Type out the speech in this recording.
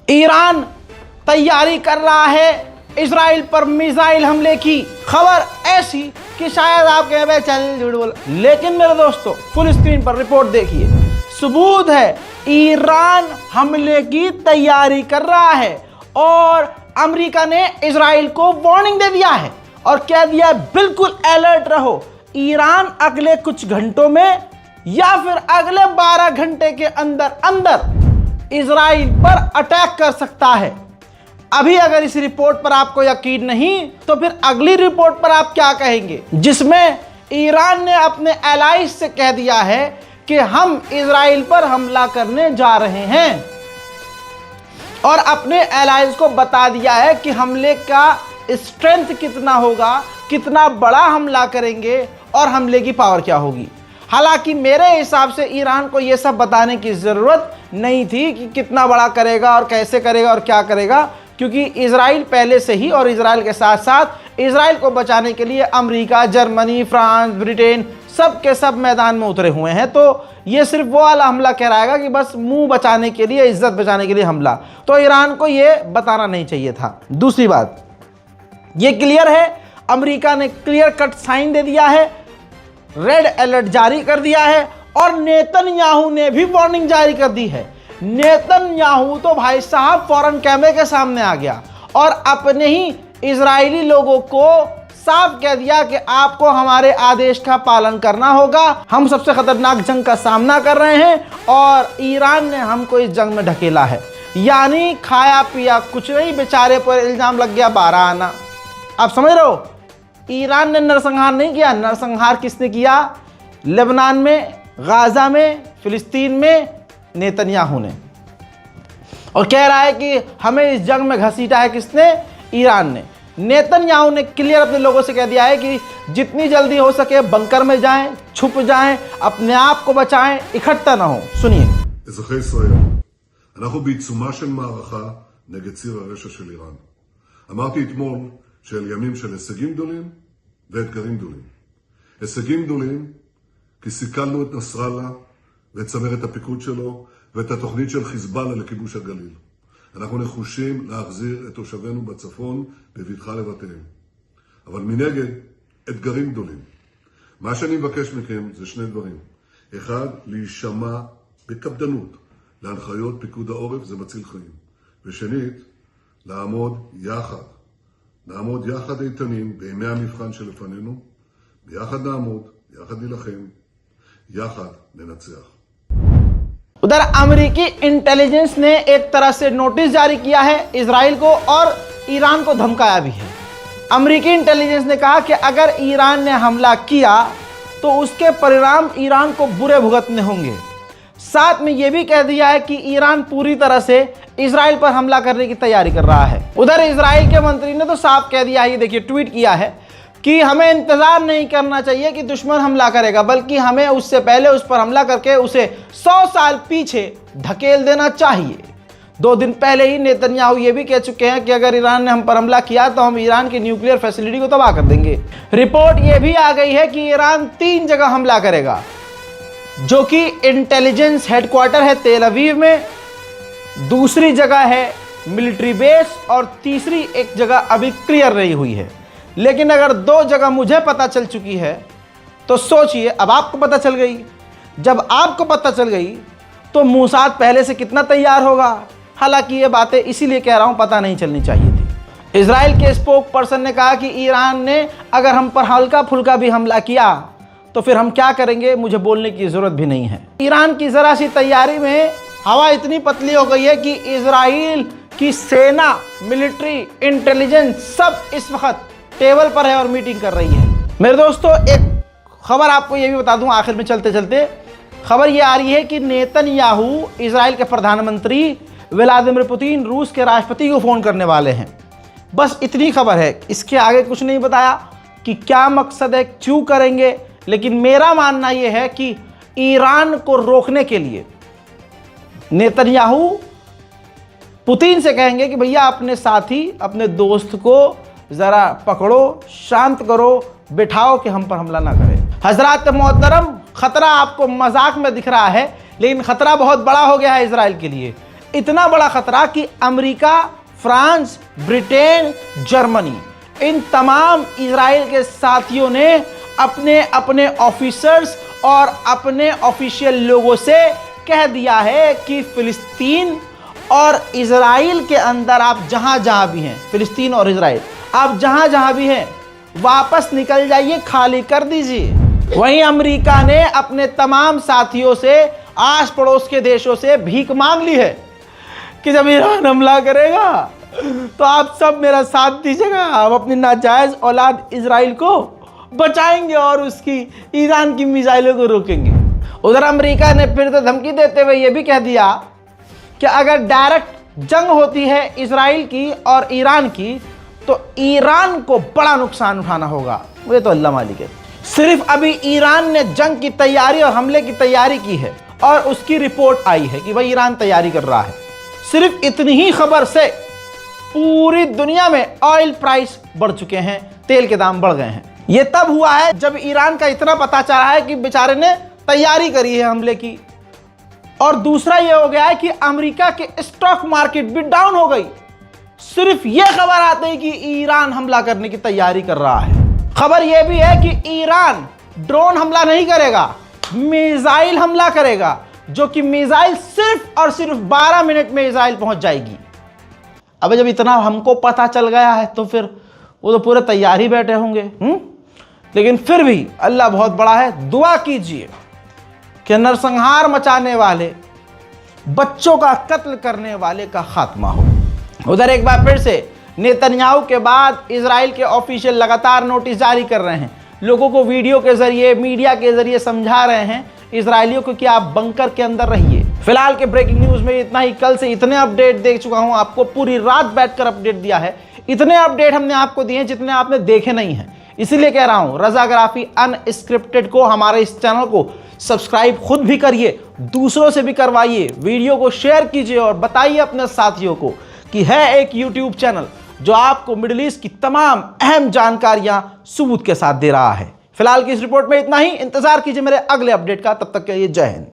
Iran तैयारी कर रहा है इजराइल पर मिसाइल हमले की। खबर ऐसी कि शायद आप कहें भाई चल झूठ बोला, लेकिन मेरे दोस्तों फुल स्क्रीन पर रिपोर्ट देखिए, सबूत है ईरान हमले की तैयारी कर रहा है और अमेरिका ने इजराइल को वार्निंग दे दिया है और कह दिया बिल्कुल अलर्ट रहो, ईरान अगले कुछ घंटों में या फिर अगले 12 घंटे के अंदर अंदर इजराइल पर अटैक कर सकता है। अभी अगर इस रिपोर्ट पर आपको यकीन नहीं तो फिर अगली रिपोर्ट पर आप क्या कहेंगे, जिसमें ईरान ने अपने एलाइज से कह दिया है कि हम इजराइल पर हमला करने जा रहे हैं और अपने एलाइज को बता दिया है कि हमले का स्ट्रेंथ कितना होगा, कितना बड़ा हमला करेंगे और हमले की पावर क्या होगी। हालांकि मेरे हिसाब से ईरान को यह सब बताने की ज़रूरत नहीं थी कि कितना बड़ा करेगा और कैसे करेगा और क्या करेगा, क्योंकि इजराइल पहले से ही और इजराइल के साथ साथ इजराइल को बचाने के लिए अमेरिका, जर्मनी, फ्रांस, ब्रिटेन सब के सब मैदान में उतरे हुए हैं। तो ये सिर्फ वो वाला हमला कहलाएगा कि बस मुंह बचाने के लिए, इज्जत बचाने के लिए हमला, तो ईरान को ये बताना नहीं चाहिए था। दूसरी बात ये क्लियर है, अमेरिका ने क्लियर कट साइन दे दिया है, रेड अलर्ट जारी कर दिया है और नेतन्याहू ने भी वार्निंग जारी कर दी है। नेतन्याहू तो भाई साहब फौरन कैमरे के सामने आ गया और अपने ही इजरायली लोगों को साफ कह दिया कि आपको हमारे आदेश का पालन करना होगा, हम सबसे खतरनाक जंग का सामना कर रहे हैं और ईरान ने हमको इस जंग में ढकेला है। यानी खाया पिया कुछ नहीं, बेचारे पर इल्जाम लग गया 12 आना। आप समझ रहे हो, ईरान ने नरसंहार नहीं किया, नरसंहार किसने किया? लेबनान में, गाजा में, फिलिस्तीन में नेतन्याहू ने। और कह रहा है कि हमें इस जंग में घसीटा है किसने? ईरान ने। नेतन्याहू ने क्लियर अपने लोगों से कह दिया है कि जितनी जल्दी हो सके बंकर में जाएं, छुप जाएं, अपने आप को बचाएं, इकट्ठा ना हो। सुनिए। אזרחי ישראל, אנחנו בעיצומה של מערכה נגד ציר הרשע של איראן. אמרתי אתמול שאל ימים של הישגים גדולים ואתגרים גדולים. הישגים גדולים כי סיכלנו את נסראללה ואת צמרת הפיקוד שלו ואת התוכנית של חיזבאללה לכיבוש הגליל. אנחנו נחושים להחזיר את תושבינו בצפון בבטחה לבתיהם. אבל מנגד, אתגרים גדולים. מה שאני מבקש מכם זה שני דברים. אחד, להישמע בקפדנות להנחיות פיקוד העורף, זה מציל חיים. ושנית, לעמוד יחד. נעמוד יחד איתנים בימי המבחן שלפנינו. ביחד נעמוד, יחד נלחם, יחד ננצח. उधर अमेरिकी इंटेलिजेंस ने एक तरह से नोटिस जारी किया है इजराइल को और ईरान को धमकाया भी है। अमेरिकी इंटेलिजेंस ने कहा कि अगर ईरान ने हमला किया तो उसके परिणाम ईरान को बुरे भुगतने होंगे। साथ में यह भी कह दिया है कि ईरान पूरी तरह से इजराइल पर हमला करने की तैयारी कर रहा है। उधर इजराइल के मंत्री ने तो साफ कह दिया है, ये देखिए ट्वीट किया है कि हमें इंतजार नहीं करना चाहिए कि दुश्मन हमला करेगा, बल्कि हमें उससे पहले उस पर हमला करके उसे 100 साल पीछे धकेल देना चाहिए। 2 दिन पहले ही नेतन्याहू ये भी कह चुके हैं कि अगर ईरान ने हम पर हमला किया तो हम ईरान की न्यूक्लियर फैसिलिटी को तबाह कर देंगे। रिपोर्ट ये भी आ गई है कि ईरान 3 जगह हमला करेगा, जो कि इंटेलिजेंस हेडक्वार्टर है तेल अवीव में, दूसरी जगह है मिलिट्री बेस और तीसरी एक जगह अभी क्लियर नहीं हुई है। लेकिन अगर 2 जगह मुझे पता चल चुकी है तो सोचिए अब आपको पता चल गई। जब आपको पता चल गई तो मूसाद पहले से कितना तैयार होगा। हालांकि ये बातें इसीलिए कह रहा हूं, पता नहीं चलनी चाहिए थी। इजराइल के स्पोक पर्सन ने कहा कि ईरान ने अगर हम पर हल्का फुल्का भी हमला किया तो फिर हम क्या करेंगे, मुझे बोलने की ज़रूरत भी नहीं है। ईरान की ज़रा सी तैयारी में हवा इतनी पतली हो गई है कि इजराइल की सेना, मिलिट्री, इंटेलिजेंस सब इस वक्त टेबल पर है और मीटिंग कर रही है। मेरे दोस्तों एक खबर आपको ये भी बता दूं आखिर में चलते चलते, खबर ये आ रही है कि नेतन्याहू इजराइल के प्रधानमंत्री व्लादिमीर पुतिन रूस के राष्ट्रपति को फ़ोन करने वाले हैं। बस इतनी खबर है, इसके आगे कुछ नहीं बताया कि क्या मकसद है, क्यों करेंगे। लेकिन मेरा मानना ये है कि ईरान को रोकने के लिए नेतन्याहू पुतिन से कहेंगे कि भैया अपने साथी, अपने दोस्त को ज़रा पकड़ो, शांत करो, बिठाओ कि हम पर हमला ना करें। हजरात मोहतरम, ख़तरा आपको मजाक में दिख रहा है, लेकिन ख़तरा बहुत बड़ा हो गया है इजराइल के लिए। इतना बड़ा खतरा कि अमेरिका, फ्रांस, ब्रिटेन, जर्मनी, इन तमाम इजराइल के साथियों ने अपने अपने ऑफिसर्स और अपने ऑफिशियल लोगों से कह दिया है कि फिलिस्तीन और इजराइल के अंदर आप जहां जहां भी हैं, फिलिस्तीन और इजराइल आप जहां जहां भी हैं वापस निकल जाइए, खाली कर दीजिए। वहीं अमेरिका ने अपने तमाम साथियों से, आस पड़ोस के देशों से भीख मांग ली है कि जब ईरान हमला करेगा तो आप सब मेरा साथ दीजिएगा, आप अपनी नाजायज औलाद इजराइल को बचाएंगे और उसकी ईरान की मिसाइलों को रोकेंगे। उधर अमेरिका ने फिर से धमकी देते हुए यह भी कह दिया कि अगर डायरेक्ट जंग होती है इजराइल की और ईरान की तो ईरान को बड़ा नुकसान उठाना होगा। मुझे तो अल्लाह मालिक है। सिर्फ अभी ईरान ने जंग की तैयारी और हमले की तैयारी की है और उसकी रिपोर्ट आई है कि भाई ईरान तैयारी कर रहा है। सिर्फ इतनी ही खबर से पूरी दुनिया में ऑयल प्राइस बढ़ चुके हैं, तेल के दाम बढ़ गए हैं। यह तब हुआ है जब ईरान का इतना पता चला है कि बेचारे ने तैयारी करी है हमले की। और दूसरा यह हो गया है कि अमेरिका के स्टॉक मार्केट भी डाउन हो गई। सिर्फ यह खबर आती है कि ईरान हमला करने की तैयारी कर रहा है। खबर यह भी है कि ईरान ड्रोन हमला नहीं करेगा, मिसाइल हमला करेगा, जो कि मिसाइल सिर्फ और सिर्फ 12 मिनट में इजराइल पहुंच जाएगी। अब जब इतना हमको पता चल गया है तो फिर वो तो पूरे तैयार ही बैठे होंगे। लेकिन फिर भी अल्लाह बहुत बड़ा है। दुआ कीजिए कि नरसंहार मचाने वाले, बच्चों का कत्ल करने वाले का खात्मा हो। उधर एक बार फिर से नेतन्याहू के बाद इजराइल के ऑफिशियल लगातार नोटिस जारी कर रहे हैं, लोगों को वीडियो के जरिए, मीडिया के जरिए समझा रहे हैं इजरायलियों को कि आप बंकर के अंदर रहिए। फिलहाल के ब्रेकिंग न्यूज में इतना ही। कल से इतने अपडेट दे चुका हूं, आपको पूरी रात बैठकर अपडेट दिया है। इतने अपडेट हमने आपको दिए हैं जितने आपने देखे नहीं हैं। इसीलिए कह रहा हूं, रजाग्राफी अनस्क्रिप्टेड को, हमारे इस चैनल को सब्सक्राइब खुद भी करिए, दूसरों से भी करवाइए, वीडियो को शेयर कीजिए और बताइए अपने साथियों को कि है एक यूट्यूब चैनल जो आपको मिडिल ईस्ट की तमाम अहम जानकारियां सबूत के साथ दे रहा है। फिलहाल की इस रिपोर्ट में इतना ही। इंतजार कीजिए मेरे अगले अपडेट का। तब तक के लिए जय हिंद।